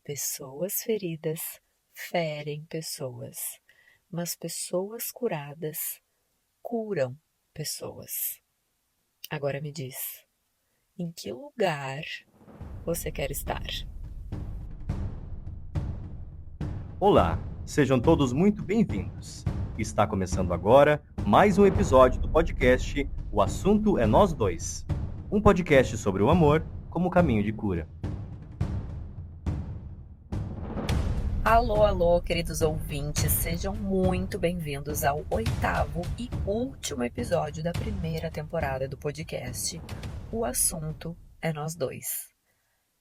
Pessoas feridas ferem pessoas, mas pessoas curadas curam pessoas. Agora me diz, em que lugar você quer estar? Olá, sejam todos muito bem-vindos. Está começando agora mais um episódio do podcast O Assunto é Nós Dois. Um podcast sobre o amor como caminho de cura. Alô, queridos ouvintes, sejam muito bem-vindos ao 8º e último episódio da primeira temporada do podcast O Assunto é Nós Dois.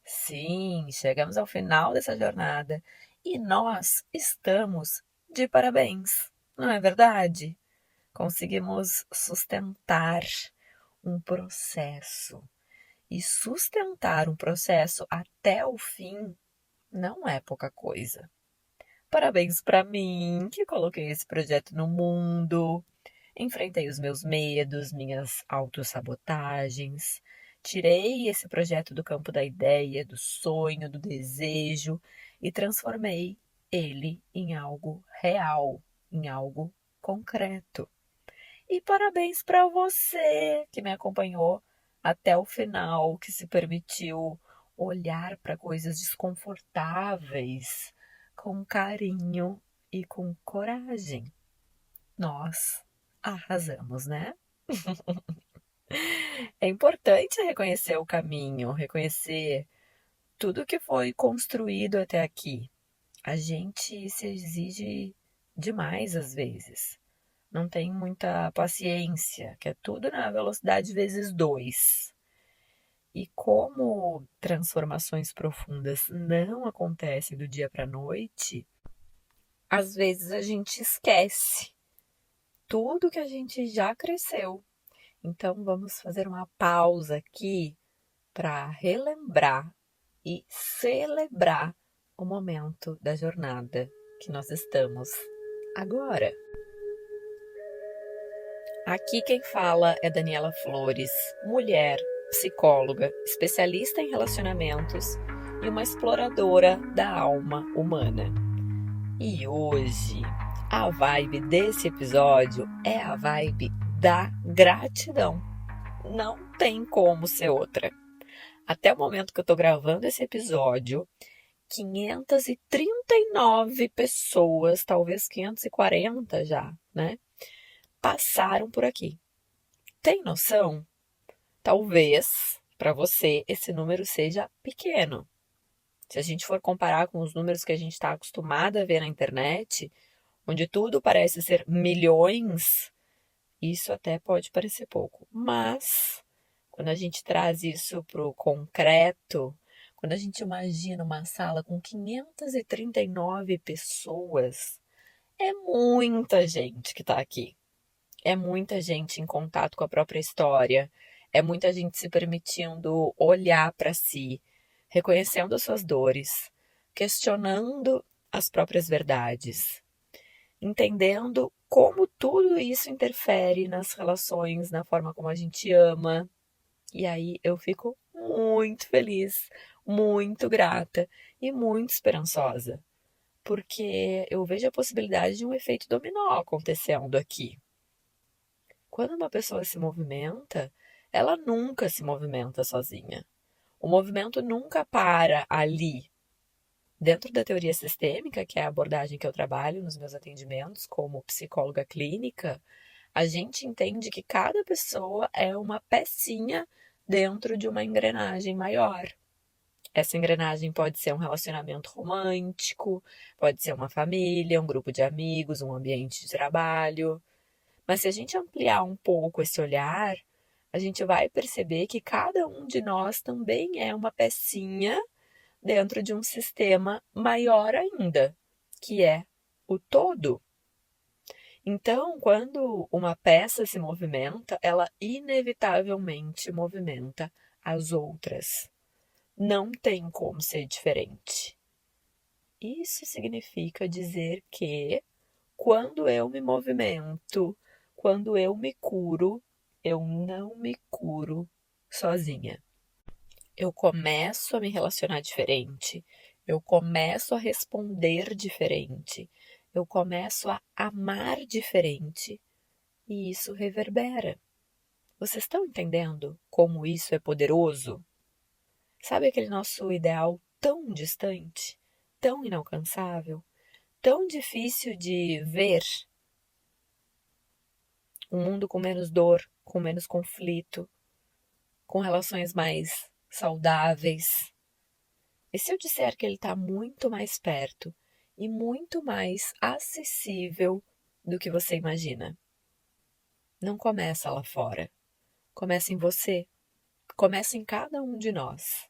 Sim, chegamos ao final dessa jornada e nós estamos de parabéns, não é verdade? Conseguimos sustentar um processo. E sustentar um processo até o fim não é pouca coisa. Parabéns para mim, que coloquei esse projeto no mundo, enfrentei os meus medos, minhas autossabotagens, tirei esse projeto do campo da ideia, do sonho, do desejo e transformei ele em algo real, em algo concreto. E parabéns para você que me acompanhou até o final, que se permitiu olhar para coisas desconfortáveis com carinho e com coragem. Nós arrasamos, né? É importante reconhecer o caminho, reconhecer tudo que foi construído até aqui. A gente se exige demais às vezes. Não tem muita paciência, quer tudo na velocidade vezes 2. E como transformações profundas não acontecem do dia para a noite, às vezes a gente esquece tudo que a gente já cresceu. Então vamos fazer uma pausa aqui para relembrar e celebrar o momento da jornada que nós estamos agora. Aqui quem fala é Daniela Flores, mulher, psicóloga, especialista em relacionamentos e uma exploradora da alma humana. E hoje, a vibe desse episódio é a vibe da gratidão. Não tem como ser outra. Até o momento que eu tô gravando esse episódio, 539 pessoas, talvez 540 já, né? Passaram por aqui. Tem noção? Talvez para você esse número seja pequeno. Se a gente for comparar com os números que a gente está acostumado a ver na internet, onde tudo parece ser milhões, isso até pode parecer pouco. Mas quando a gente traz isso para o concreto, quando a gente imagina uma sala com 539 pessoas, é muita gente que está aqui. É muita gente em contato com a própria história, é muita gente se permitindo olhar para si, reconhecendo as suas dores, questionando as próprias verdades, entendendo como tudo isso interfere nas relações, na forma como a gente ama. E aí eu fico muito feliz, muito grata e muito esperançosa, porque eu vejo a possibilidade de um efeito dominó acontecendo aqui. Quando uma pessoa se movimenta, ela nunca se movimenta sozinha. O movimento nunca para ali. Dentro da teoria sistêmica, que é a abordagem que eu trabalho nos meus atendimentos como psicóloga clínica, a gente entende que cada pessoa é uma pecinha dentro de uma engrenagem maior. Essa engrenagem pode ser um relacionamento romântico, pode ser uma família, um grupo de amigos, um ambiente de trabalho. Mas se a gente ampliar um pouco esse olhar, a gente vai perceber que cada um de nós também é uma pecinha dentro de um sistema maior ainda, que é o todo. Então, quando uma peça se movimenta, ela inevitavelmente movimenta as outras. Não tem como ser diferente. Isso significa dizer que quando eu me movimento, quando eu me curo, eu não me curo sozinha. Eu começo a me relacionar diferente, Eu começo a responder diferente. Eu começo a amar diferente. E isso reverbera. Vocês estão entendendo como isso é poderoso? Sabe aquele nosso ideal tão distante, tão inalcançável, tão difícil de ver? Um mundo com menos dor, com menos conflito, com relações mais saudáveis. E se eu disser que ele está muito mais perto e muito mais acessível do que você imagina? Não começa lá fora. Começa em você. Começa em cada um de nós.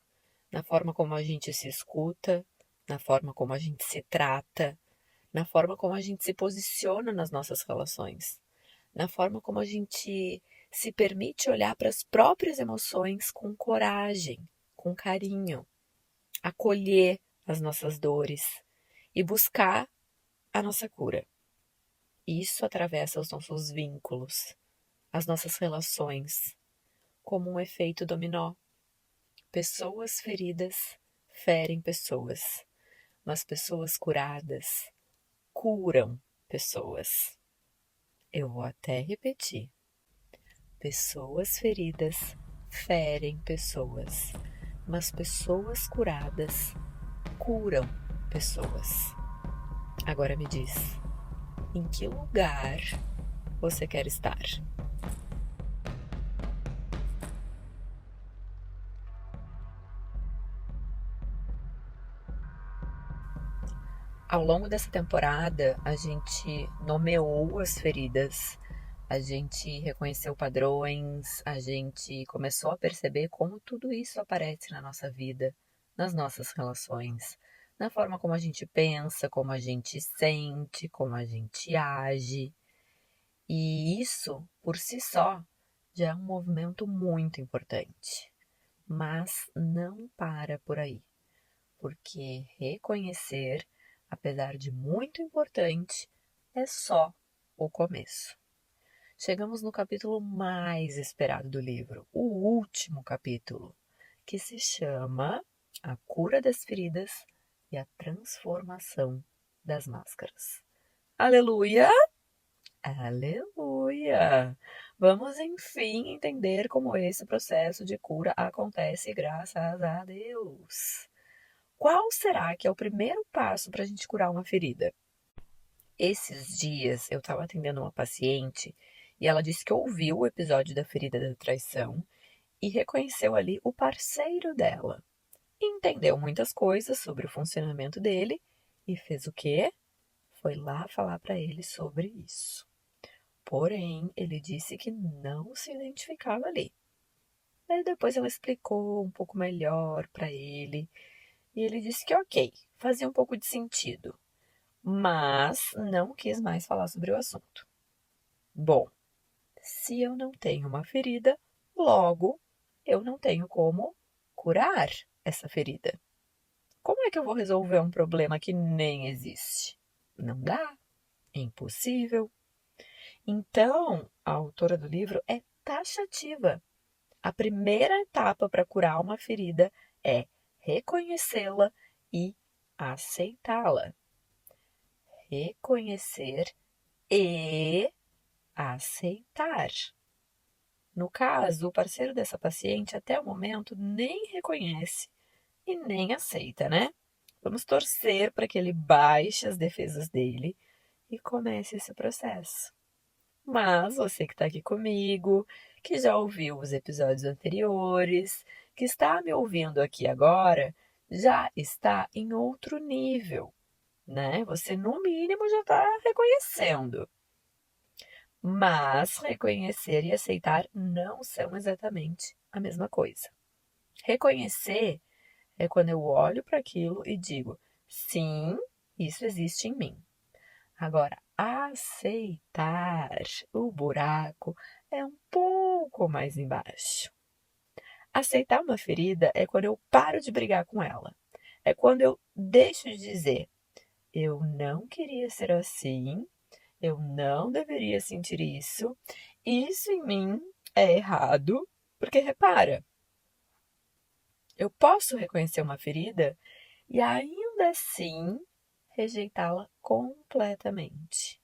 Na forma como a gente se escuta, na forma como a gente se trata, na forma como a gente se posiciona nas nossas relações, na forma como a gente se permite olhar para as próprias emoções com coragem, com carinho, acolher as nossas dores e buscar a nossa cura. Isso atravessa os nossos vínculos, as nossas relações, como um efeito dominó. Pessoas feridas ferem pessoas, mas pessoas curadas curam pessoas. Eu vou até repetir. Pessoas feridas ferem pessoas, mas pessoas curadas curam pessoas. Agora me diz, em que lugar você quer estar? Ao longo dessa temporada, a gente nomeou as feridas, a gente reconheceu padrões, a gente começou a perceber como tudo isso aparece na nossa vida, nas nossas relações, na forma como a gente pensa, como a gente sente, como a gente age. E isso, por si só, já é um movimento muito importante. Mas não para por aí, porque reconhecer, apesar de muito importante, é só o começo. Chegamos no capítulo mais esperado do livro, o último capítulo, que se chama A Cura das Feridas e a Transformação das Máscaras. Aleluia! Aleluia! Vamos enfim entender como esse processo de cura acontece, graças a Deus. Qual será que é o primeiro passo para a gente curar uma ferida? Esses dias eu estava atendendo uma paciente e ela disse que ouviu o episódio da ferida da traição e reconheceu ali o parceiro dela. Entendeu muitas coisas sobre o funcionamento dele e fez o quê? Foi lá falar para ele sobre isso. Porém, ele disse que não se identificava ali. Aí depois ela explicou um pouco melhor para ele e ele disse que ok, fazia um pouco de sentido, mas não quis mais falar sobre o assunto. Bom, se eu não tenho uma ferida, logo eu não tenho como curar essa ferida. Como é que eu vou resolver um problema que nem existe? Não dá, é impossível. Então, a autora do livro é taxativa. A primeira etapa para curar uma ferida é reconhecê-la e aceitá-la. Reconhecer e aceitar. No caso, o parceiro dessa paciente até o momento nem reconhece e nem aceita, né? Vamos torcer para que ele baixe as defesas dele e comece esse processo. Mas você que está aqui comigo, que já ouviu os episódios anteriores, que está me ouvindo aqui agora, já está em outro nível, né? Você, no mínimo, já está reconhecendo. Mas reconhecer e aceitar não são exatamente a mesma coisa. Reconhecer é quando eu olho para aquilo e digo, sim, isso existe em mim. Agora, aceitar o buraco é um pouco mais embaixo. Aceitar uma ferida é quando eu paro de brigar com ela. É quando eu deixo de dizer, eu não queria ser assim, eu não deveria sentir isso em mim é errado, porque repara, eu posso reconhecer uma ferida e ainda ainda assim rejeitá-la completamente.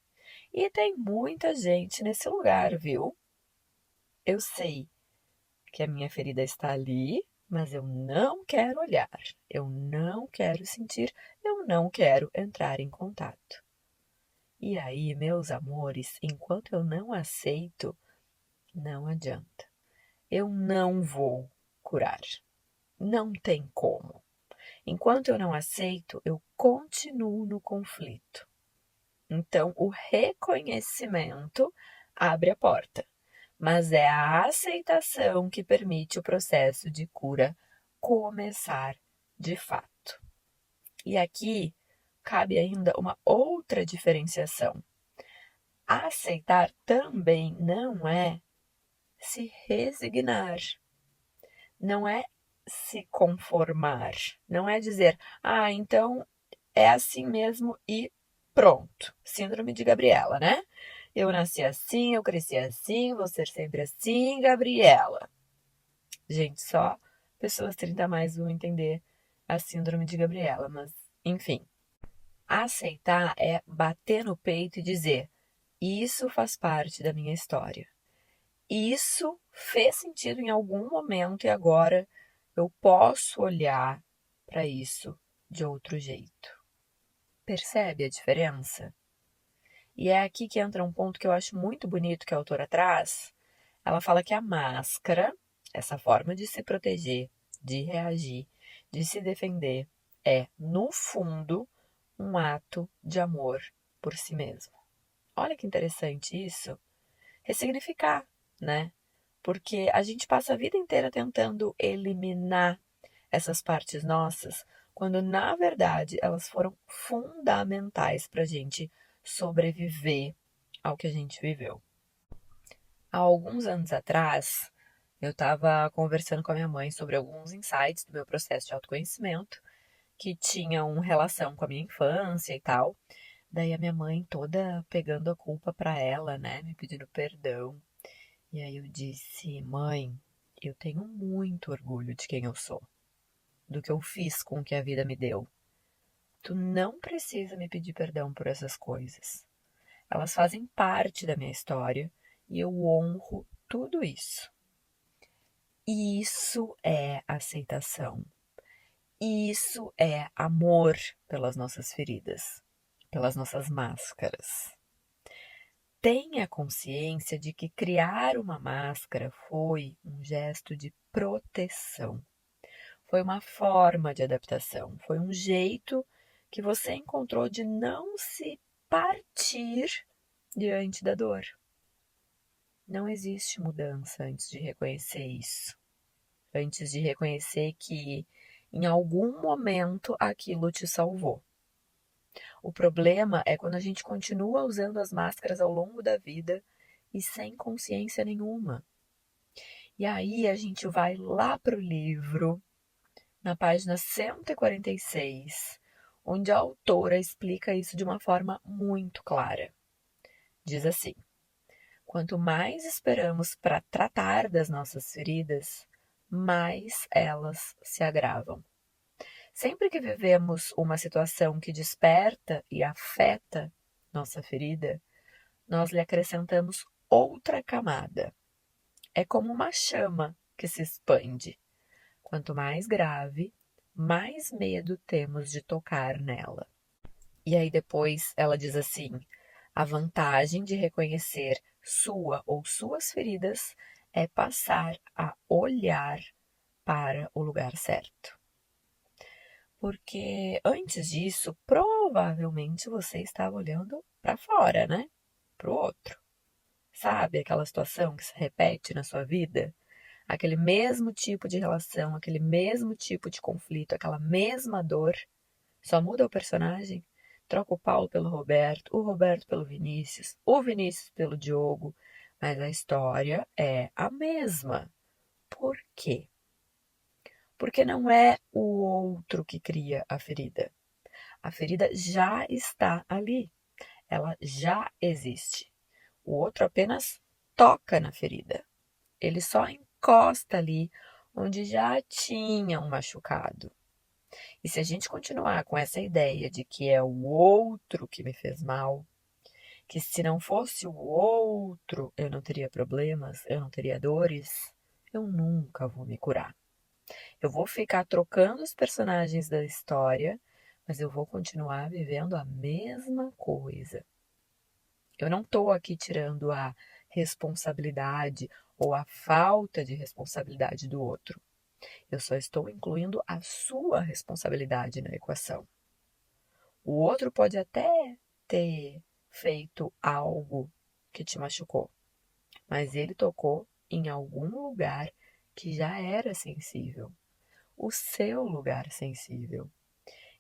E tem muita gente nesse lugar, viu? Eu sei que a minha ferida está ali, mas eu não quero olhar, eu não quero sentir, eu não quero entrar em contato. E aí, meus amores, enquanto eu não aceito, não adianta. Eu não vou curar. Não tem como. Enquanto eu não aceito, eu continuo no conflito. Então, o reconhecimento abre a porta, mas é a aceitação que permite o processo de cura começar de fato. E aqui cabe ainda uma outra diferenciação. Aceitar também não é se resignar, não é se conformar, não é dizer, então é assim mesmo e pronto. Síndrome de Gabriela, né? Eu nasci assim, eu cresci assim, vou ser sempre assim, Gabriela. Gente, só pessoas 30 a mais vão entender a síndrome de Gabriela, mas enfim. Aceitar é bater no peito e dizer: isso faz parte da minha história. Isso fez sentido em algum momento e agora eu posso olhar para isso de outro jeito. Percebe a diferença? E é aqui que entra um ponto que eu acho muito bonito que a autora traz. Ela fala que a máscara, essa forma de se proteger, de reagir, de se defender, é, no fundo, um ato de amor por si mesmo. Olha que interessante isso. Ressignificar, né? Porque a gente passa a vida inteira tentando eliminar essas partes nossas, quando na verdade elas foram fundamentais para a gente sobreviver ao que a gente viveu. Há alguns anos atrás, eu estava conversando com a minha mãe sobre alguns insights do meu processo de autoconhecimento que tinham relação com a minha infância e tal. Daí a minha mãe toda pegando a culpa para ela, né, me pedindo perdão. E aí eu disse: mãe, eu tenho muito orgulho de quem eu sou, do que eu fiz com o que a vida me deu. Tu não precisa me pedir perdão por essas coisas. Elas fazem parte da minha história e eu honro tudo isso. Isso é aceitação. Isso é amor pelas nossas feridas, pelas nossas máscaras. Tenha consciência de que criar uma máscara foi um gesto de proteção. Foi uma forma de adaptação, foi um jeito que você encontrou de não se partir diante da dor. Não existe mudança antes de reconhecer isso. Antes de reconhecer que em algum momento aquilo te salvou. O problema é quando a gente continua usando as máscaras ao longo da vida e sem consciência nenhuma. E aí a gente vai lá para o livro, na página 146, onde a autora explica isso de uma forma muito clara. Diz assim: quanto mais esperamos para tratar das nossas feridas, mais elas se agravam. Sempre que vivemos uma situação que desperta e afeta nossa ferida, nós lhe acrescentamos outra camada. É como uma chama que se expande. Quanto mais grave, mais medo temos de tocar nela. E aí depois ela diz assim: a vantagem de reconhecer sua ou suas feridas é passar a olhar para o lugar certo. Porque antes disso, provavelmente você estava olhando para fora, né? Para o outro. Sabe aquela situação que se repete na sua vida? Aquele mesmo tipo de relação, aquele mesmo tipo de conflito, aquela mesma dor. Só muda o personagem? Troca o Paulo pelo Roberto, o Roberto pelo Vinícius, o Vinícius pelo Diogo. Mas a história é a mesma. Por quê? Porque não é o outro que cria a ferida. A ferida já está ali. Ela já existe. O outro apenas toca na ferida. Ele só encosta ali onde já tinha um machucado. E se a gente continuar com essa ideia de que é o outro que me fez mal, que se não fosse o outro eu não teria problemas, eu não teria dores, eu nunca vou me curar. Eu vou ficar trocando os personagens da história, mas eu vou continuar vivendo a mesma coisa. Eu não estou aqui tirando a responsabilidade ou a falta de responsabilidade do outro. Eu só estou incluindo a sua responsabilidade na equação. O outro pode até ter feito algo que te machucou, mas ele tocou em algum lugar que já era sensível, o seu lugar sensível.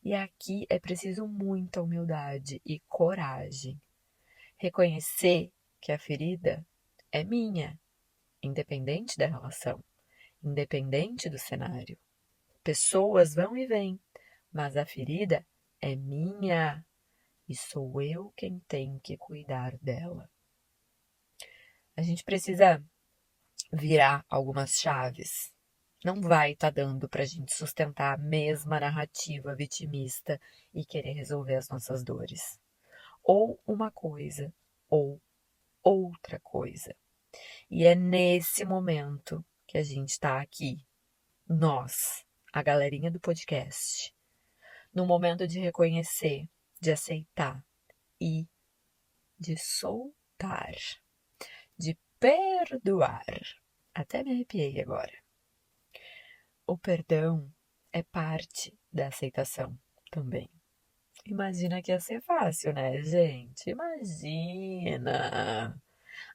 E aqui é preciso muita humildade e coragem. Reconhecer que a ferida é minha, independente da relação, independente do cenário. Pessoas vão e vêm, mas a ferida é minha e sou eu quem tem que cuidar dela. A gente precisa virar algumas chaves. Não vai estar dando para a gente sustentar a mesma narrativa vitimista e querer resolver as nossas dores. Ou uma coisa, ou outra coisa. E é nesse momento que a gente está aqui, nós, a galerinha do podcast, no momento de reconhecer, de aceitar e de soltar, de perdoar. Até me arrepiei agora. O perdão é parte da aceitação também. Imagina que ia ser fácil, né, gente? Imagina!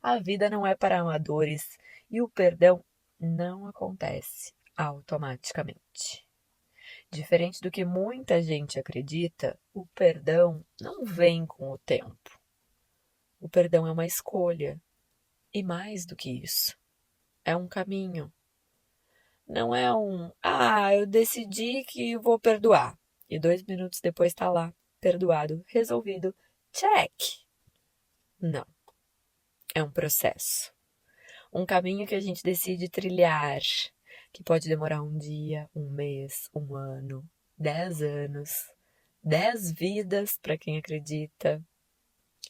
A vida não é para amadores e o perdão não acontece automaticamente. Diferente do que muita gente acredita, o perdão não vem com o tempo. O perdão é uma escolha. E mais do que isso, é um caminho. Não é eu decidi que vou perdoar. E 2 minutos depois está lá, perdoado, resolvido, check. Não, é um processo. Um caminho que a gente decide trilhar, que pode demorar um dia, um mês, um ano, 10 anos, 10 vidas para quem acredita.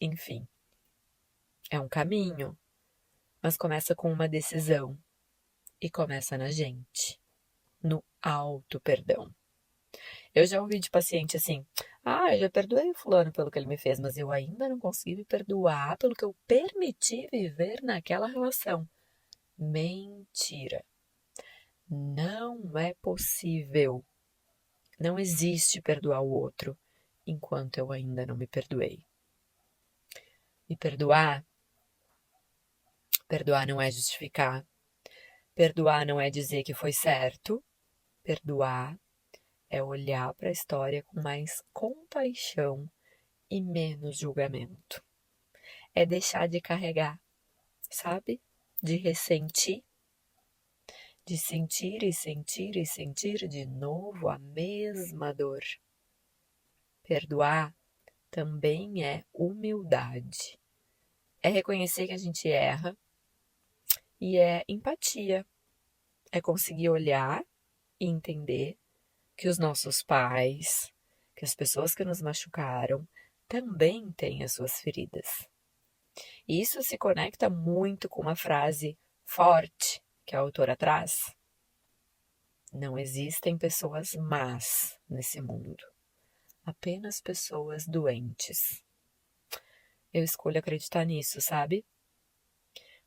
Enfim, é um caminho, mas começa com uma decisão e começa na gente, no auto-perdão. Eu já ouvi de paciente assim, eu já perdoei o fulano pelo que ele me fez, mas eu ainda não consegui me perdoar pelo que eu permiti viver naquela relação. Mentira. Não é possível. Não existe perdoar o outro enquanto eu ainda não me perdoei. E perdoar não é justificar. Perdoar não é dizer que foi certo. Perdoar é olhar para a história com mais compaixão e menos julgamento. É deixar de carregar, sabe? De ressentir, de sentir e sentir e sentir de novo a mesma dor. Perdoar também é humildade. É reconhecer que a gente erra e é empatia. É conseguir olhar e entender que os nossos pais, que as pessoas que nos machucaram, também têm as suas feridas. E isso se conecta muito com uma frase forte que a autora traz. Não existem pessoas más nesse mundo, apenas pessoas doentes. Eu escolho acreditar nisso, sabe?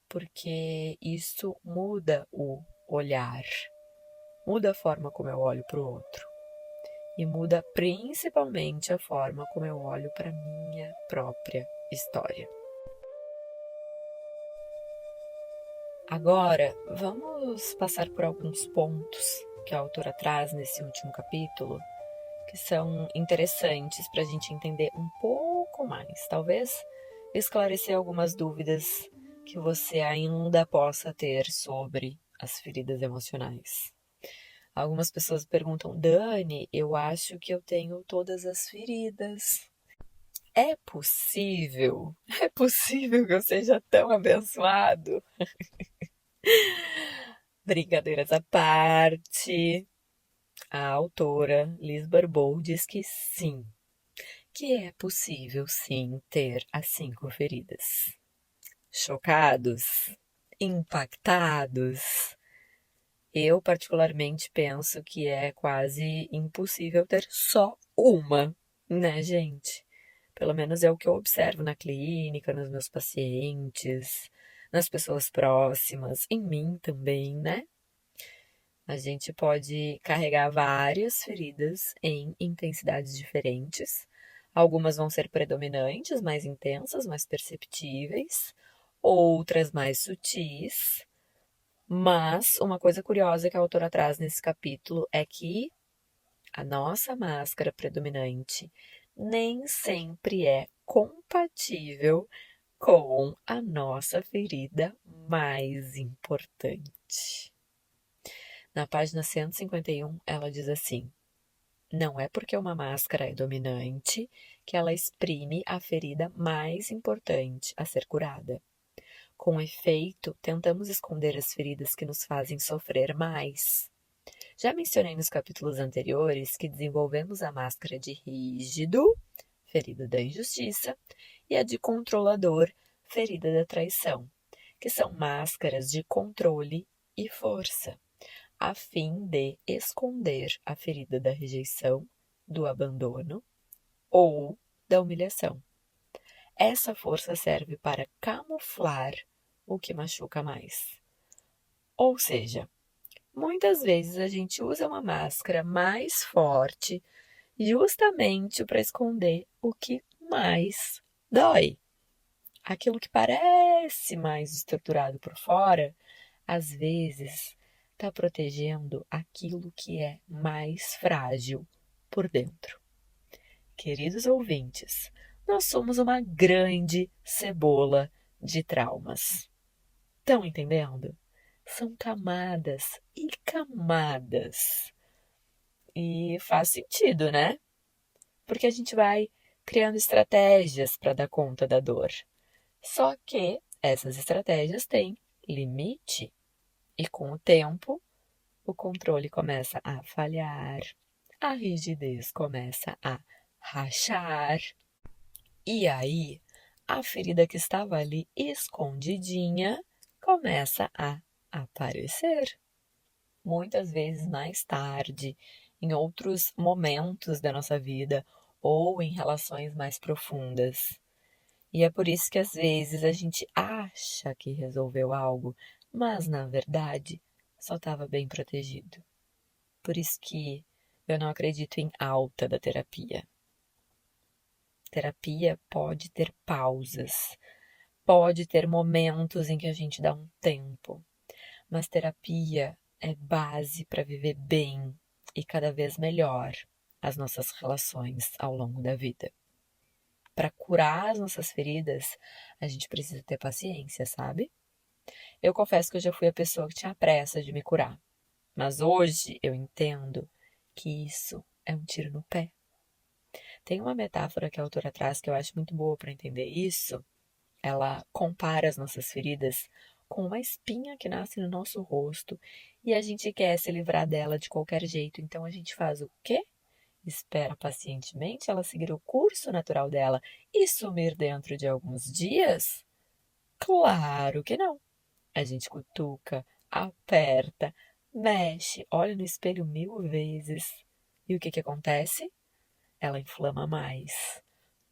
Porque isso muda o olhar, muda a forma como eu olho para o outro e muda principalmente a forma como eu olho para minha própria história. Agora, vamos passar por alguns pontos que a autora traz nesse último capítulo, que são interessantes para a gente entender um pouco mais. Talvez esclarecer algumas dúvidas que você ainda possa ter sobre as feridas emocionais. Algumas pessoas perguntam, Dani, eu acho que eu tenho todas as feridas. É possível? É possível que eu seja tão abençoado? Brincadeiras à parte. A autora Liz Barbeau diz que é possível sim ter as 5 feridas. Chocados? Impactados? Eu particularmente penso que é quase impossível ter só uma, né, gente? Pelo menos é o que eu observo na clínica, nos meus pacientes, nas pessoas próximas, em mim também, né? A gente pode carregar várias feridas em intensidades diferentes. Algumas vão ser predominantes, mais intensas, mais perceptíveis, outras mais sutis. Mas uma coisa curiosa que a autora traz nesse capítulo é que a nossa máscara predominante nem sempre é compatível com a nossa ferida mais importante. Na página 151, ela diz assim: não é porque uma máscara é dominante que ela exprime a ferida mais importante a ser curada. Com efeito, tentamos esconder as feridas que nos fazem sofrer mais. Já mencionei nos capítulos anteriores que desenvolvemos a máscara de rígido, ferida da injustiça, e a de controlador, ferida da traição, que são máscaras de controle e força, a fim de esconder a ferida da rejeição, do abandono ou da humilhação. Essa força serve para camuflar o que machuca mais. Ou seja, muitas vezes a gente usa uma máscara mais forte justamente para esconder o que mais dói. Aquilo que parece mais estruturado por fora, às vezes está protegendo aquilo que é mais frágil por dentro. Queridos ouvintes, nós somos uma grande cebola de traumas. Estão entendendo? São camadas e camadas. E faz sentido, né? Porque a gente vai criando estratégias para dar conta da dor. Só que essas estratégias têm limite. E com o tempo, o controle começa a falhar, a rigidez começa a rachar. E aí, a ferida que estava ali escondidinha começa a aparecer. Muitas vezes mais tarde, em outros momentos da nossa vida ou em relações mais profundas. E é por isso que às vezes a gente acha que resolveu algo, mas na verdade só estava bem protegido. Por isso que eu não acredito em alta da terapia. Terapia pode ter pausas, pode ter momentos em que a gente dá um tempo, mas terapia é base para viver bem e cada vez melhor as nossas relações ao longo da vida. Para curar as nossas feridas, a gente precisa ter paciência, sabe? Eu confesso que eu já fui a pessoa que tinha pressa de me curar, mas hoje eu entendo que isso é um tiro no pé. Tem uma metáfora que a autora traz que eu acho muito boa para entender isso. Ela compara as nossas feridas com uma espinha que nasce no nosso rosto e a gente quer se livrar dela de qualquer jeito. Então a gente faz o quê? Espera pacientemente ela seguir o curso natural dela e sumir dentro de alguns dias? Claro que não. A gente cutuca, aperta, mexe, olha no espelho 1000 vezes. E o que acontece? Ela inflama mais,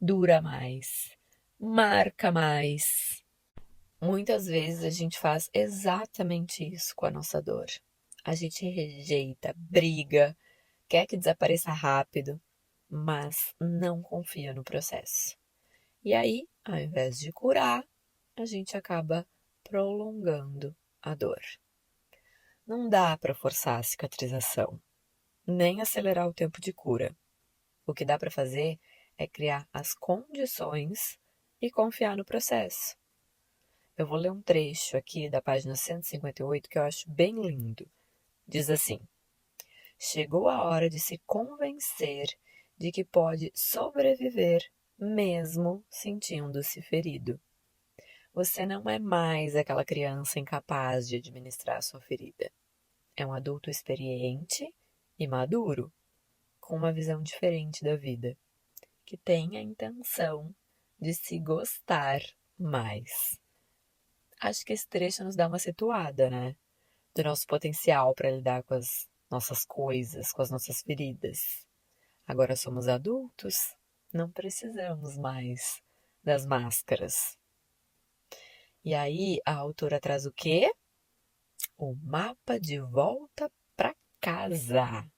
dura mais, marca mais. Muitas vezes a gente faz exatamente isso com a nossa dor. A gente rejeita, briga, quer que desapareça rápido, mas não confia no processo. E aí, ao invés de curar, a gente acaba prolongando a dor. Não dá para forçar a cicatrização, nem acelerar o tempo de cura. O que dá para fazer é criar as condições e confiar no processo. Eu vou ler um trecho aqui da página 158 que eu acho bem lindo. Diz assim: chegou a hora de se convencer de que pode sobreviver mesmo sentindo-se ferido. Você não é mais aquela criança incapaz de administrar sua ferida. É um adulto experiente e maduro, com uma visão diferente da vida, que tem a intenção de se gostar mais. Acho que esse trecho nos dá uma situada, né? Do nosso potencial para lidar com as nossas coisas, com as nossas feridas. Agora somos adultos, não precisamos mais das máscaras. E aí a autora traz o quê? O mapa de volta para casa.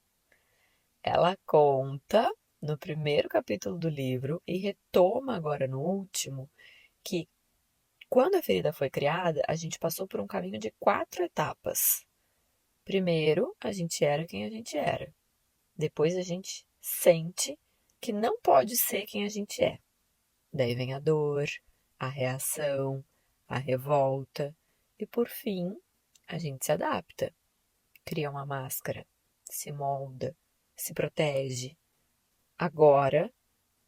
Ela conta no primeiro capítulo do livro e retoma agora no último que quando a ferida foi criada, a gente passou por um caminho de 4 etapas. Primeiro, a gente era quem a gente era. Depois a gente sente que não pode ser quem a gente é. Daí vem a dor, a reação, a revolta e por fim, a gente se adapta, cria uma máscara, se molda, se protege. Agora,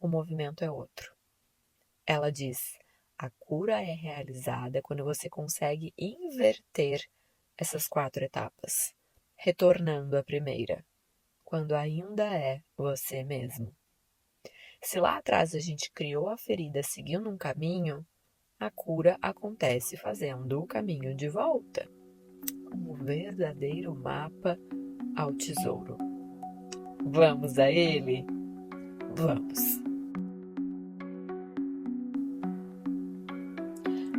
o movimento é outro. Ela diz: a cura é realizada quando você consegue inverter essas 4 etapas, retornando à primeira, quando ainda é você mesmo. Se lá atrás a gente criou a ferida seguindo um caminho, a cura acontece fazendo o caminho de volta. Um verdadeiro mapa ao tesouro. Vamos a ele? Vamos!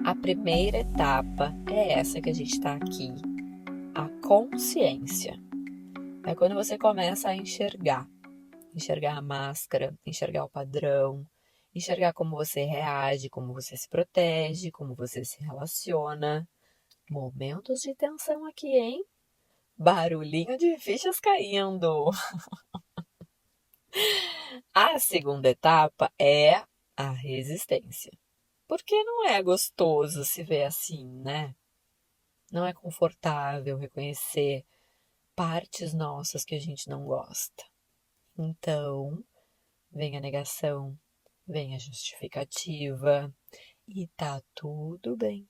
A primeira etapa é essa que a gente está aqui, a consciência. É quando você começa a enxergar a máscara, enxergar o padrão, enxergar como você reage, como você se protege, como você se relaciona. Momentos de tensão aqui, hein? Barulhinho de fichas caindo. A segunda etapa é a resistência. Porque não é gostoso se ver assim, né? Não é confortável reconhecer partes nossas que a gente não gosta. Então, vem a negação, vem a justificativa e tá tudo bem.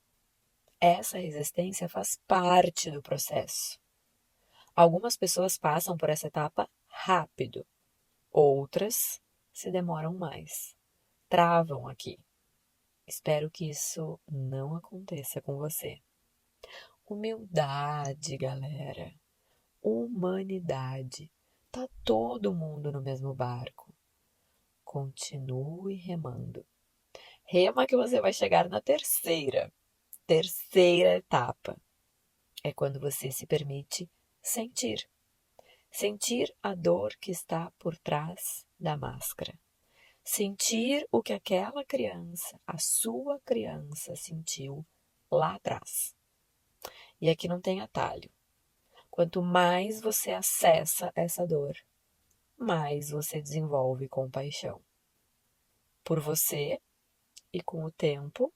Essa resistência faz parte do processo. Algumas pessoas passam por essa etapa rápido, outras se demoram mais, travam aqui. Espero que isso não aconteça com você. Humildade, galera. Humanidade. Tá todo mundo no mesmo barco. Continue remando. Rema que você vai chegar na terceira etapa. É quando você se permite sentir. Sentir a dor que está por trás da máscara. Sentir o que aquela criança, a sua criança, sentiu lá atrás. E aqui não tem atalho. Quanto mais você acessa essa dor, mais você desenvolve compaixão. Por você e com o tempo,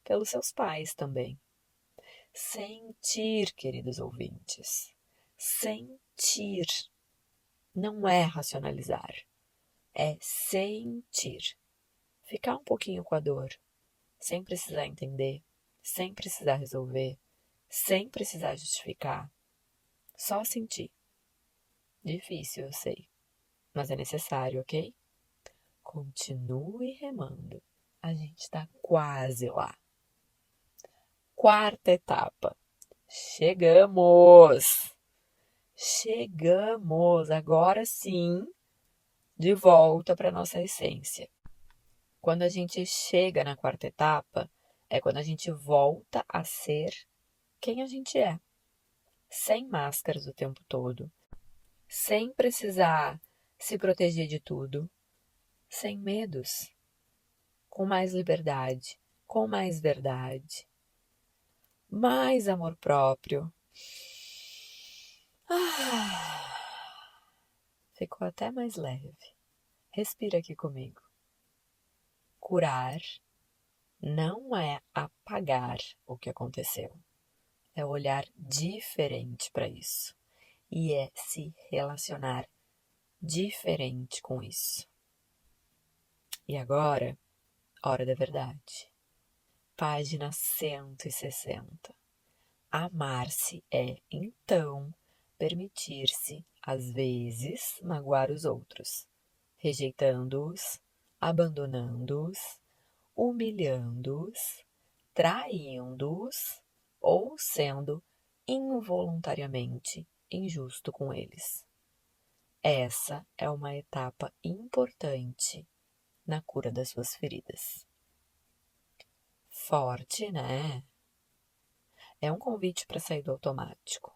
pelos seus pais também. Sentir, queridos ouvintes. Sentir. Não é racionalizar. É sentir. Ficar um pouquinho com a dor, sem precisar entender, sem precisar resolver, sem precisar justificar. Só sentir. Difícil, eu sei, mas é necessário, ok? Continue remando. A gente está quase lá. Quarta etapa. Chegamos! Chegamos! Agora sim, de volta para nossa essência. Quando a gente chega na quarta etapa, é quando a gente volta a ser quem a gente é. Sem máscaras o tempo todo. Sem precisar se proteger de tudo. Sem medos. Com mais liberdade. Com mais verdade. Mais amor próprio. Ficou até mais leve. Respira aqui comigo. Curar não é apagar o que aconteceu. É olhar diferente para isso. E é se relacionar diferente com isso. E agora, hora da verdade. Página 160. Amar-se é, então, permitir-se às vezes, magoar os outros, rejeitando-os, abandonando-os, humilhando-os, traindo-os ou sendo involuntariamente injusto com eles. Essa é uma etapa importante na cura das suas feridas. Forte, né? É um convite para sair do automático.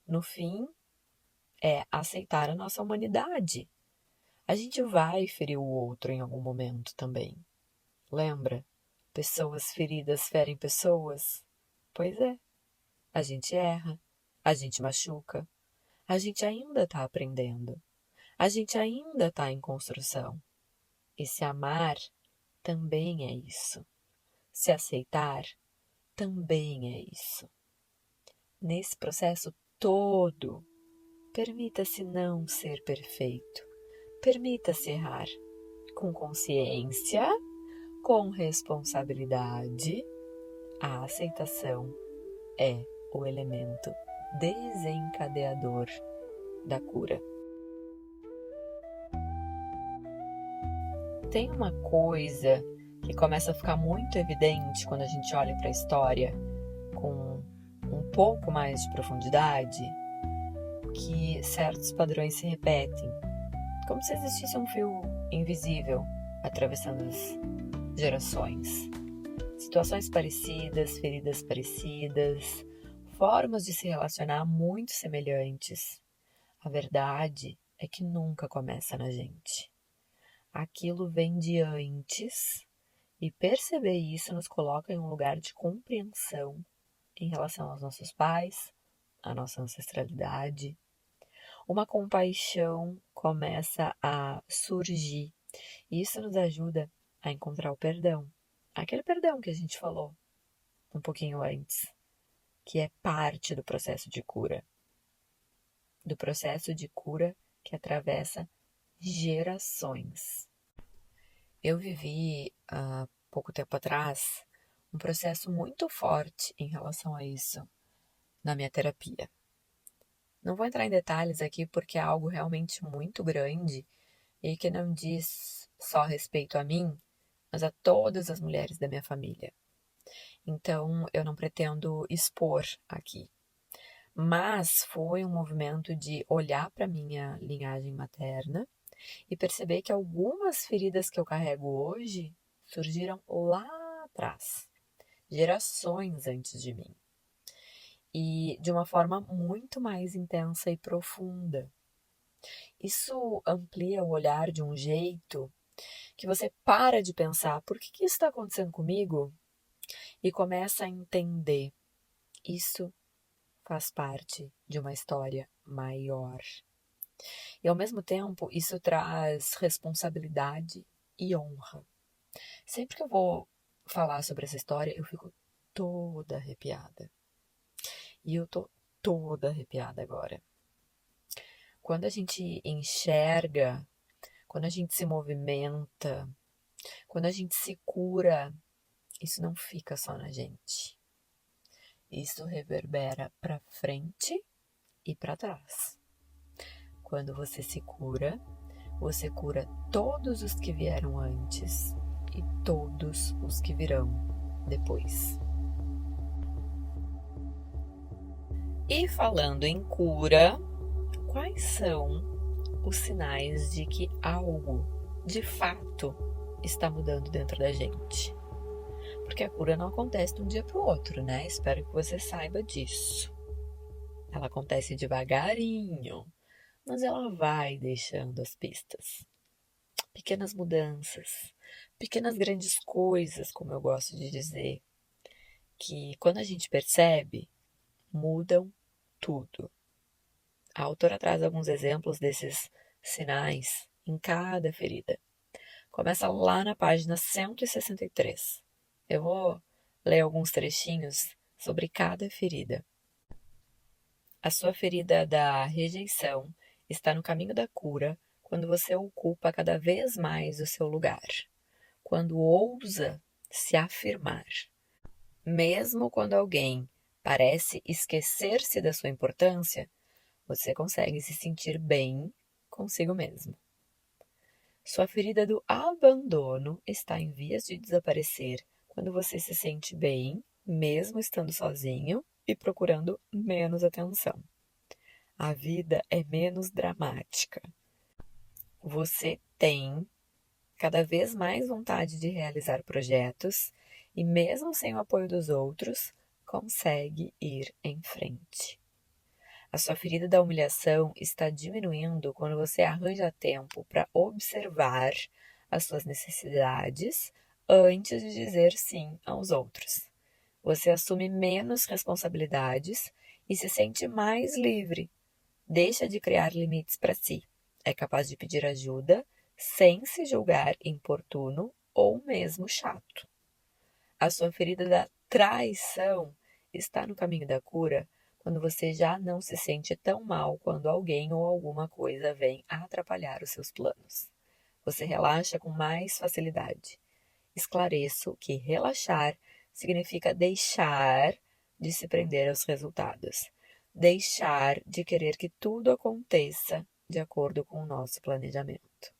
No fim, é aceitar a nossa humanidade. A gente vai ferir o outro em algum momento também. Lembra? Pessoas feridas ferem pessoas? Pois é. A gente erra, a gente machuca, a gente ainda está aprendendo, a gente ainda está em construção. E se amar também é isso. Se aceitar também é isso. Nesse processo todo, permita-se não ser perfeito. Permita-se errar com consciência, com responsabilidade. A aceitação é o elemento desencadeador da cura. Tem uma coisa que começa a ficar muito evidente quando a gente olha para a história com um pouco mais de profundidade, que certos padrões se repetem, como se existisse um fio invisível atravessando as gerações. Situações parecidas, feridas parecidas, formas de se relacionar muito semelhantes. A verdade é que nunca começa na gente. Aquilo vem de antes, e perceber isso nos coloca em um lugar de compreensão em relação aos nossos pais, à nossa ancestralidade. Uma compaixão começa a surgir, e isso nos ajuda a encontrar o perdão. Aquele perdão que a gente falou um pouquinho antes, que é parte do processo de cura. Do processo de cura que atravessa gerações. Eu vivi há pouco tempo atrás um processo muito forte em relação a isso na minha terapia. Não vou entrar em detalhes aqui porque é algo realmente muito grande e que não diz só respeito a mim, mas a todas as mulheres da minha família. Então, eu não pretendo expor aqui. Mas foi um movimento de olhar para minha linhagem materna e perceber que algumas feridas que eu carrego hoje surgiram lá atrás, gerações antes de mim. E de uma forma muito mais intensa e profunda. Isso amplia o olhar de um jeito que você para de pensar por que isso está acontecendo comigo e começa a entender. Isso faz parte de uma história maior. E ao mesmo tempo, isso traz responsabilidade e honra. Sempre que eu vou falar sobre essa história, eu fico toda arrepiada. E eu tô toda arrepiada agora. Quando a gente enxerga, quando a gente se movimenta, quando a gente se cura, isso não fica só na gente. Isso reverbera para frente e para trás. Quando você se cura, você cura todos os que vieram antes e todos os que virão depois. E falando em cura, quais são os sinais de que algo, de fato, está mudando dentro da gente? Porque a cura não acontece de um dia para o outro, né? Espero que você saiba disso. Ela acontece devagarinho, mas ela vai deixando as pistas. Pequenas mudanças, pequenas grandes coisas, como eu gosto de dizer, que quando a gente percebe, mudam tudo. A autora traz alguns exemplos desses sinais em cada ferida. Começa lá na página 163. Eu vou ler alguns trechinhos sobre cada ferida. A sua ferida da rejeição está no caminho da cura quando você ocupa cada vez mais o seu lugar, quando ousa se afirmar. Mesmo quando alguém parece esquecer-se da sua importância, Você consegue se sentir bem consigo mesmo. Sua ferida do abandono está em vias de desaparecer quando você se sente bem, mesmo estando sozinho e procurando menos atenção. A vida é menos dramática. Você tem cada vez mais vontade de realizar projetos e, mesmo sem o apoio dos outros, consegue ir em frente. A sua ferida da humilhação está diminuindo quando você arranja tempo para observar as suas necessidades antes de dizer sim aos outros. Você assume menos responsabilidades e se sente mais livre. Deixa de criar limites para si. É capaz de pedir ajuda sem se julgar importuno ou mesmo chato. A sua ferida da traição está no caminho da cura quando você já não se sente tão mal quando alguém ou alguma coisa vem atrapalhar os seus planos. Você relaxa com mais facilidade. Esclareço que relaxar significa deixar de se prender aos resultados, deixar de querer que tudo aconteça de acordo com o nosso planejamento.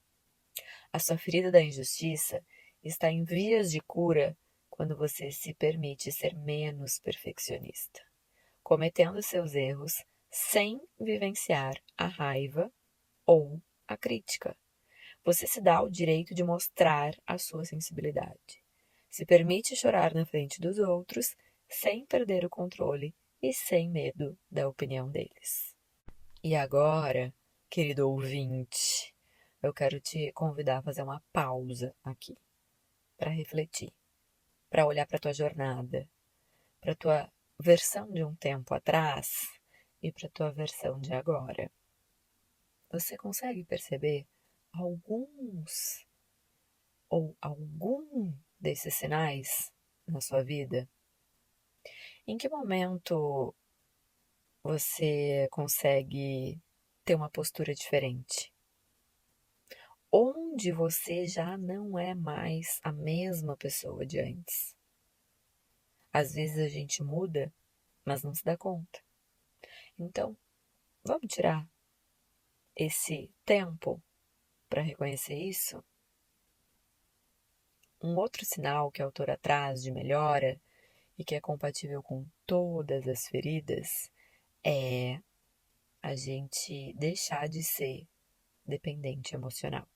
A sua ferida da injustiça está em vias de cura quando você se permite ser menos perfeccionista, cometendo seus erros sem vivenciar a raiva ou a crítica. Você se dá o direito de mostrar a sua sensibilidade. Se permite chorar na frente dos outros sem perder o controle e sem medo da opinião deles. E agora, querido ouvinte, eu quero te convidar a fazer uma pausa aqui para refletir, para olhar para a tua jornada, para a tua versão de um tempo atrás e para a tua versão de agora. Você consegue perceber alguns ou algum desses sinais na sua vida? Em que momento você consegue ter uma postura diferente? Onde você já não é mais a mesma pessoa de antes? Às vezes a gente muda, mas não se dá conta. Então, vamos tirar esse tempo para reconhecer isso? Um outro sinal que a autora traz de melhora e que é compatível com todas as feridas é a gente deixar de ser dependente emocional.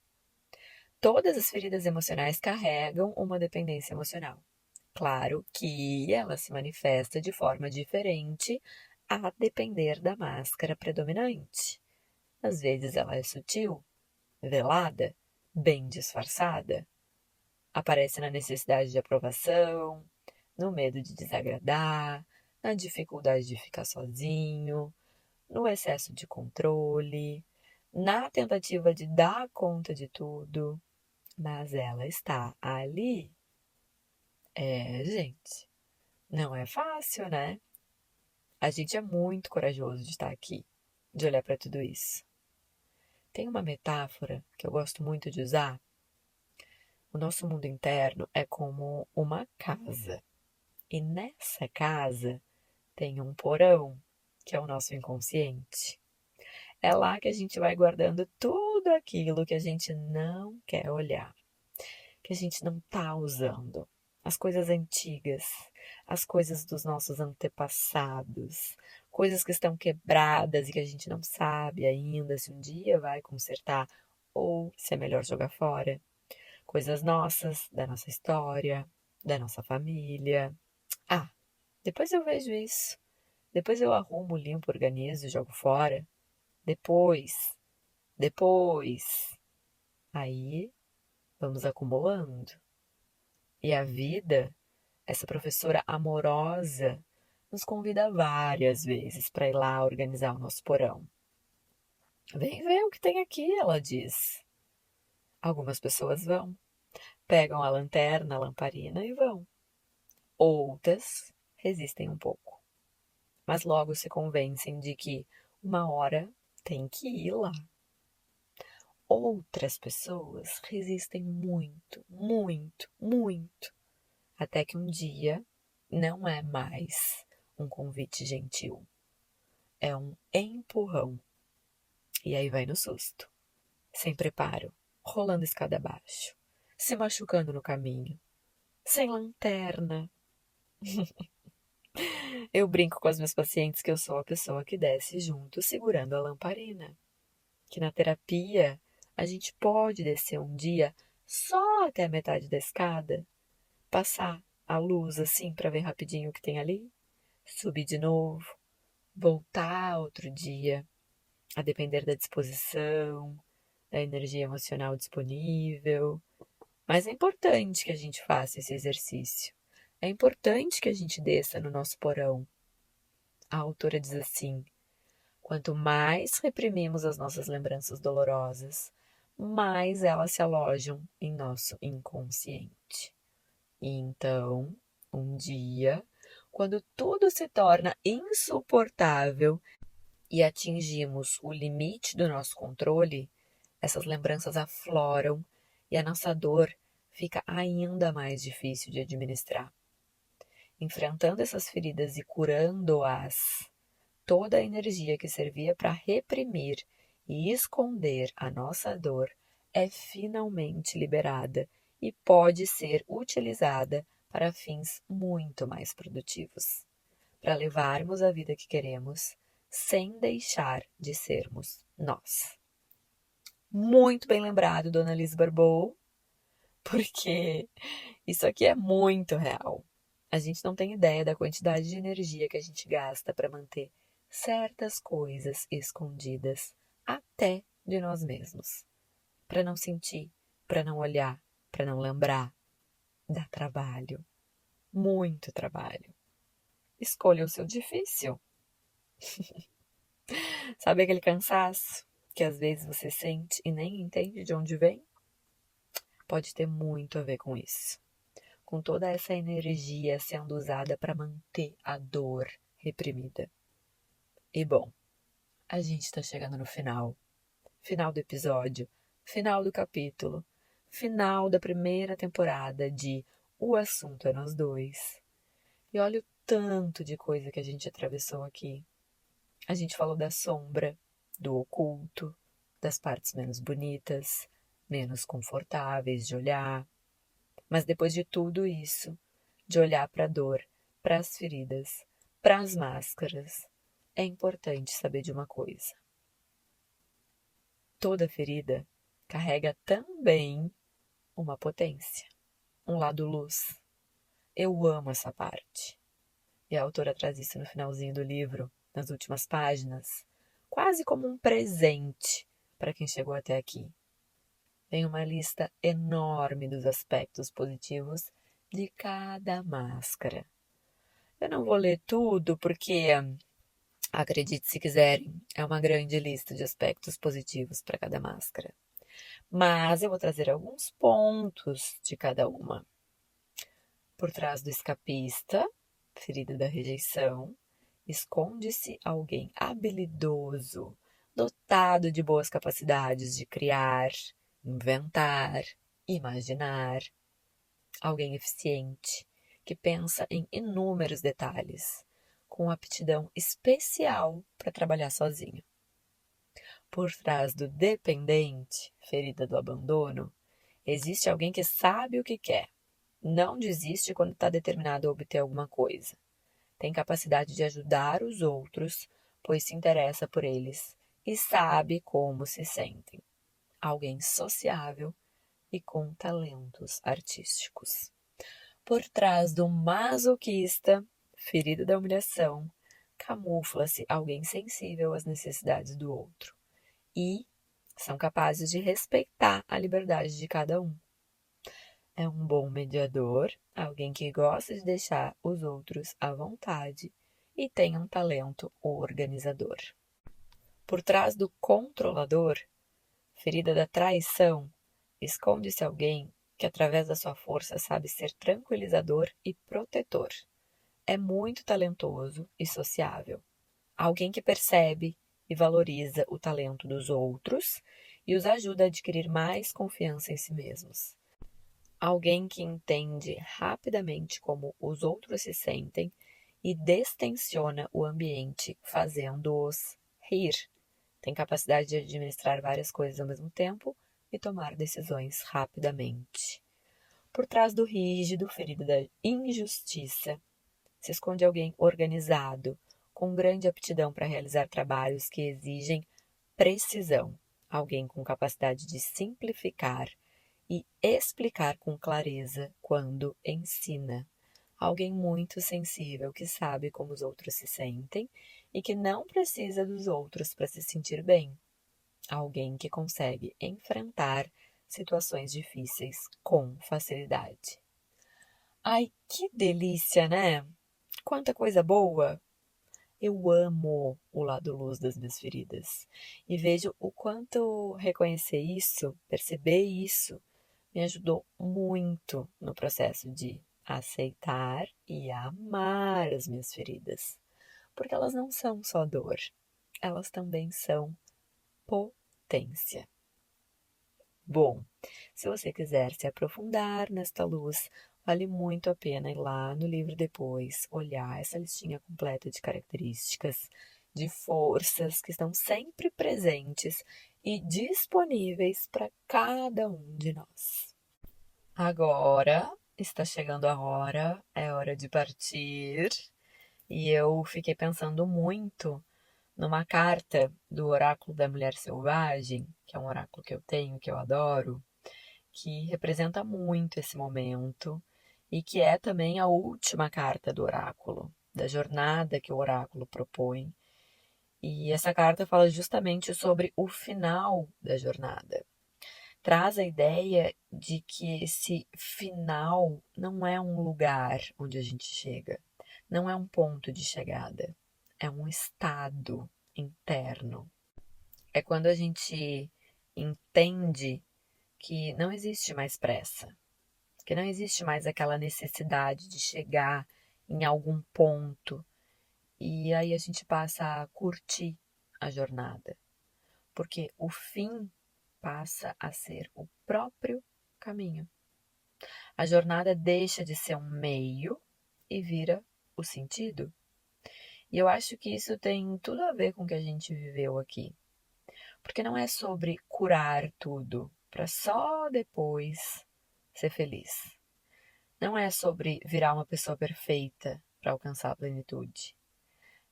Todas as feridas emocionais carregam uma dependência emocional. Claro que ela se manifesta de forma diferente a depender da máscara predominante. Às vezes ela é sutil, velada, bem disfarçada. Aparece na necessidade de aprovação, no medo de desagradar, na dificuldade de ficar sozinho, no excesso de controle, na tentativa de dar conta de tudo. Mas ela está ali. Gente, não é fácil, né? A gente é muito corajoso de estar aqui, de olhar para tudo isso. Tem uma metáfora que eu gosto muito de usar. O nosso mundo interno é como uma casa. E nessa casa tem um porão, que é o nosso inconsciente. É lá que a gente vai guardando tudo aquilo que a gente não quer olhar, que a gente não está usando. As coisas antigas, as coisas dos nossos antepassados, coisas que estão quebradas e que a gente não sabe ainda se um dia vai consertar ou se é melhor jogar fora. Coisas nossas, da nossa história, da nossa família. Ah, depois eu vejo isso. Depois eu arrumo, limpo, organizo e jogo fora. Depois. Aí vamos acumulando. E a vida, essa professora amorosa, nos convida várias vezes para ir lá organizar o nosso porão. Vem ver o que tem aqui, ela diz. Algumas pessoas vão, pegam a lanterna, a lamparina e vão. Outras resistem um pouco, mas logo se convencem de que uma hora tem que ir lá. Outras pessoas resistem muito, muito, muito, até que um dia não é mais um convite gentil. é um empurrão. E aí vai no susto, sem preparo, rolando escada abaixo, se machucando no caminho, sem lanterna. Eu brinco com as minhas pacientes que eu sou a pessoa que desce junto segurando a lamparina. Que na terapia a gente pode descer um dia só até a metade da escada, passar a luz assim para ver rapidinho o que tem ali, subir de novo, voltar outro dia, a depender da disposição, da energia emocional disponível. Mas é importante que a gente faça esse exercício. É importante que a gente desça no nosso porão. A autora diz assim: quanto mais reprimimos as nossas lembranças dolorosas, mais elas se alojam em nosso inconsciente. E então, um dia, quando tudo se torna insuportável e atingimos o limite do nosso controle, essas lembranças afloram e a nossa dor fica ainda mais difícil de administrar. Enfrentando essas feridas e curando-as, toda a energia que servia para reprimir e esconder a nossa dor é finalmente liberada e pode ser utilizada para fins muito mais produtivos, para levarmos a vida que queremos sem deixar de sermos nós. Muito bem lembrado, Dona Liz Barbou, porque isso aqui é muito real. A gente não tem ideia da quantidade de energia que a gente gasta para manter certas coisas escondidas até de nós mesmos. Para não sentir, para não olhar, para não lembrar. Dá trabalho. Muito trabalho. Escolha o seu difícil. Sabe aquele cansaço que às vezes você sente e nem entende de onde vem? Pode ter muito a ver com isso. Com toda essa energia sendo usada para manter a dor reprimida. E bom, a gente está chegando no final. Final do episódio, final do capítulo, final da primeira temporada de O Assunto é Nós Dois. E olha o tanto de coisa que a gente atravessou aqui. A gente falou da sombra, do oculto, das partes menos bonitas, menos confortáveis de olhar. Mas depois de tudo isso, de olhar para a dor, para as feridas, para as máscaras, é importante saber de uma coisa. Toda ferida carrega também uma potência, um lado luz. Eu amo essa parte. E a autora traz isso no finalzinho do livro, nas últimas páginas, quase como um presente para quem chegou até aqui. Tem uma lista enorme dos aspectos positivos de cada máscara. Eu não vou ler tudo porque, acredite se quiserem, é uma grande lista de aspectos positivos para cada máscara. Mas eu vou trazer alguns pontos de cada uma. Por trás do escapista, ferida da rejeição, esconde-se alguém habilidoso, dotado de boas capacidades de criar, inventar, imaginar. Alguém eficiente, que pensa em inúmeros detalhes, com aptidão especial para trabalhar sozinho. Por trás do dependente, ferida do abandono, existe alguém que sabe o que quer, não desiste quando está determinado a obter alguma coisa. Tem capacidade de ajudar os outros, pois se interessa por eles e sabe como se sentem. Alguém sociável e com talentos artísticos. Por trás do masoquista, ferido da humilhação, camufla-se alguém sensível às necessidades do outro e são capazes de respeitar a liberdade de cada um. É um bom mediador, alguém que gosta de deixar os outros à vontade e tem um talento organizador. Por trás do controlador, ferida da traição, esconde-se alguém que através da sua força sabe ser tranquilizador e protetor. É muito talentoso e sociável. Alguém que percebe e valoriza o talento dos outros e os ajuda a adquirir mais confiança em si mesmos. Alguém que entende rapidamente como os outros se sentem e destensiona o ambiente, fazendo-os rir. Tem capacidade de administrar várias coisas ao mesmo tempo e tomar decisões rapidamente. Por trás do rígido, ferido da injustiça, se esconde alguém organizado, com grande aptidão para realizar trabalhos que exigem precisão. Alguém com capacidade de simplificar e explicar com clareza quando ensina. Alguém muito sensível que sabe como os outros se sentem e que não precisa dos outros para se sentir bem. Alguém que consegue enfrentar situações difíceis com facilidade. Ai, que delícia, né? Quanta coisa boa! Eu amo o lado luz das minhas feridas e vejo o quanto reconhecer isso, perceber isso, me ajudou muito no processo de aceitar e amar as minhas feridas, porque elas não são só dor, elas também são potência. Bom, se você quiser se aprofundar nesta luz, vale muito a pena ir lá no livro depois, olhar essa listinha completa de características, de forças que estão sempre presentes e disponíveis para cada um de nós. Agora está chegando a hora, é hora de partir, e eu fiquei pensando muito numa carta do Oráculo da Mulher Selvagem, que é um oráculo que eu tenho, que eu adoro, que representa muito esse momento e que é também a última carta do oráculo, da jornada que o oráculo propõe. E essa carta fala justamente sobre o final da jornada. Traz a ideia de que esse final não é um lugar onde a gente chega, não é um ponto de chegada, é um estado interno. É quando a gente entende que não existe mais pressa, que não existe mais aquela necessidade de chegar em algum ponto. E aí a gente passa a curtir a jornada, porque o fim passa a ser o próprio caminho. A jornada deixa de ser um meio e vira o sentido. E eu acho que isso tem tudo a ver com o que a gente viveu aqui. Porque não é sobre curar tudo para só depois ser feliz. Não é sobre virar uma pessoa perfeita para alcançar a plenitude.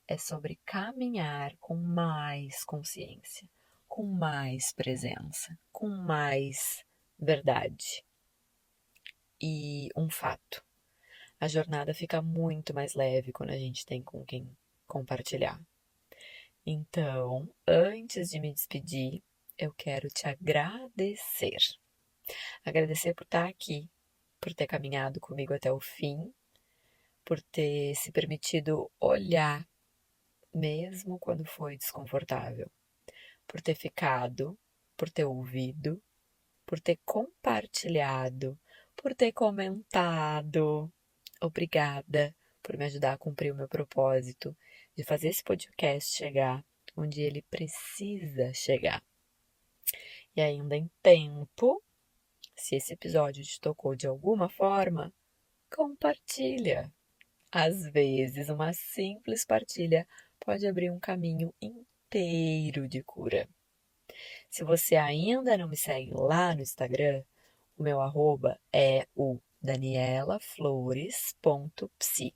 É sobre caminhar com mais consciência, com mais presença, com mais verdade. E um fato: a jornada fica muito mais leve quando a gente tem com quem compartilhar. Então, antes de me despedir, eu quero te agradecer. Agradecer por estar aqui, por ter caminhado comigo até o fim, por ter se permitido olhar, mesmo quando foi desconfortável, por ter ficado, por ter ouvido, por ter compartilhado, por ter comentado. Obrigada por me ajudar a cumprir o meu propósito de fazer esse podcast chegar onde ele precisa chegar. E ainda em tempo, se esse episódio te tocou de alguma forma, compartilha. Às vezes, uma simples partilha pode abrir um caminho inteiro de cura. Se você ainda não me segue lá no Instagram, o meu arroba é o danielaflores.psi.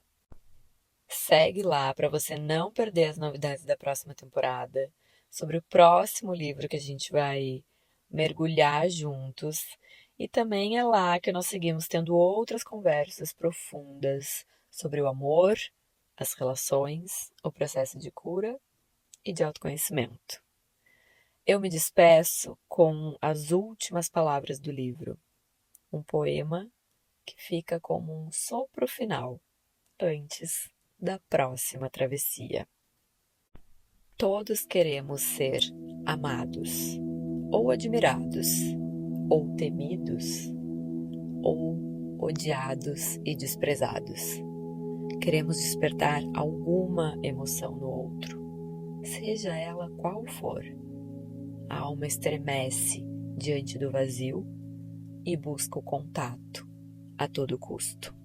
Segue lá para você não perder as novidades da próxima temporada, sobre o próximo livro que a gente vai mergulhar juntos. E também é lá que nós seguimos tendo outras conversas profundas sobre o amor, as relações, o processo de cura e de autoconhecimento. Eu me despeço com as últimas palavras do livro, um poema que fica como um sopro final antes da próxima travessia. Todos queremos ser amados, ou admirados, ou temidos, ou odiados e desprezados. Queremos despertar alguma emoção no outro, seja ela qual for. A alma estremece diante do vazio e busca o contato a todo custo.